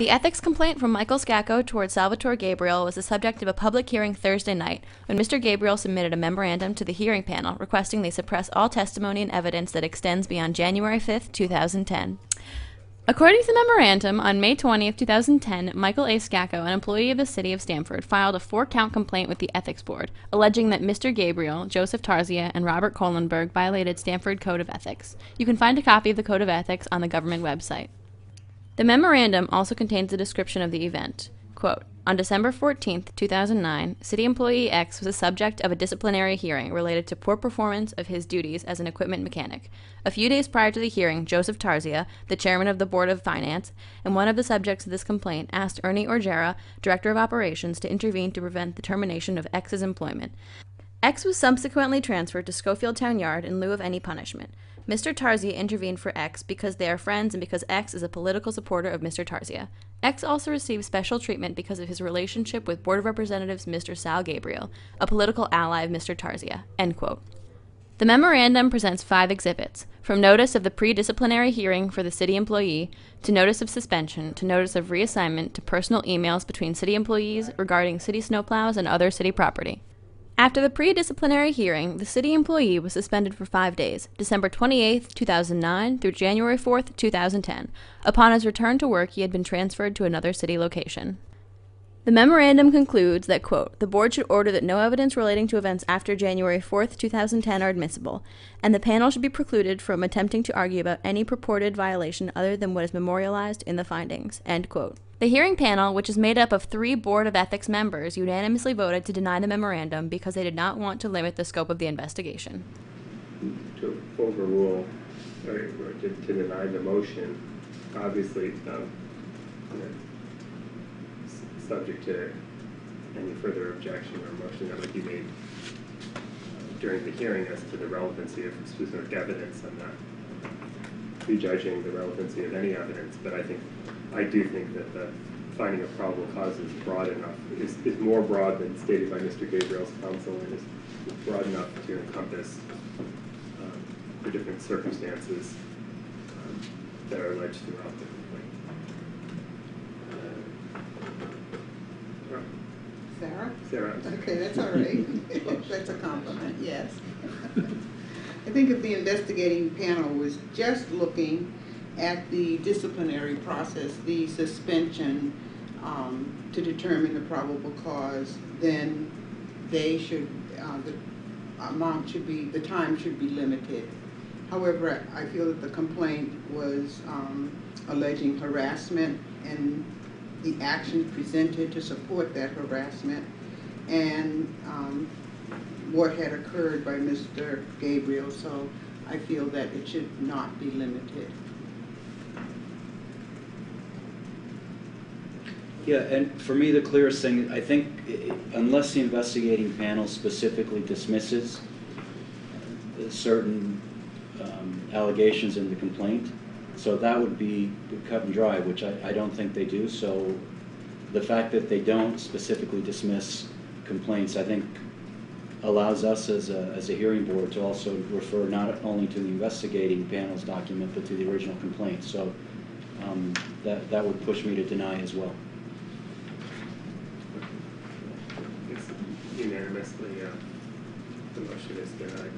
The ethics complaint from Michael Scacco towards Salvatore Gabriele was the subject of a public hearing Thursday night when Mr. Gabriele submitted a memorandum to the hearing panel requesting they suppress all testimony and evidence that extends beyond January 5, 2010. According to the memorandum, on May 20, 2010, Michael A. Scacco, an employee of the City of Stamford, filed a 4-count complaint with the Ethics Board, alleging that Mr. Gabriele, Joseph Tarzia, and Robert Kohlenberg violated Stamford Code of Ethics. You can find a copy of the Code of Ethics on the government website. The memorandum also contains a description of the event. Quote, on December 14, 2009, City employee X was the subject of a disciplinary hearing related to poor performance of his duties as an equipment mechanic. A few days prior to the hearing, Joseph Tarzia, the chairman of the Board of Finance, and one of the subjects of this complaint, asked Ernie Orgera, director of operations, to intervene to prevent the termination of X's employment. X was subsequently transferred to Schofield Town Yard in lieu of any punishment. Mr. Tarzia intervened for X because they are friends and because X is a political supporter of Mr. Tarzia. X also received special treatment because of his relationship with Board of Representatives Mr. Sal Gabriele, a political ally of Mr. Tarzia. End quote. The memorandum presents 5 exhibits, from notice of the pre-disciplinary hearing for the city employee, to notice of suspension, to notice of reassignment, to personal emails between city employees regarding city snowplows and other city property. After the pre-disciplinary hearing, the city employee was suspended for 5 days, December 28, 2009 through January 4, 2010. Upon his return to work, he had been transferred to another city location. The memorandum concludes that, quote, the board should order that no evidence relating to events after January 4, 2010 are admissible, and the panel should be precluded from attempting to argue about any purported violation other than what is memorialized in the findings, end quote. The hearing panel, which is made up of 3 Board of Ethics members, unanimously voted to deny the memorandum because they did not want to limit the scope of the investigation. To overrule or to deny the motion, obviously subject to any further objection or motion that would be made during the hearing as to the relevancy of specific evidence. I'm not prejudging the relevancy of any evidence, but I do think that the finding of probable cause is broad enough, is more broad than stated by Mr. Gabriele's counsel, and is broad enough to encompass the different circumstances that are alleged throughout the complaint. Sarah? Okay, that's all right. That's a compliment, yes. I think if the investigating panel was just looking at the disciplinary process, the suspension to determine the probable cause, then they should, the time should be limited. However, I feel that the complaint was alleging harassment and the actions presented to support that harassment and what had occurred by Mr. Gabriele, so I feel that it should not be limited. Yeah, and for me the clearest thing, I think, unless the investigating panel specifically dismisses certain allegations in the complaint, so that would be cut and dry, which I don't think they do. So the fact that they don't specifically dismiss complaints, I think, allows us as a hearing board to also refer not only to the investigating panel's document, but to the original complaint. So that would push me to deny as well. It's unanimously, the motion is denied.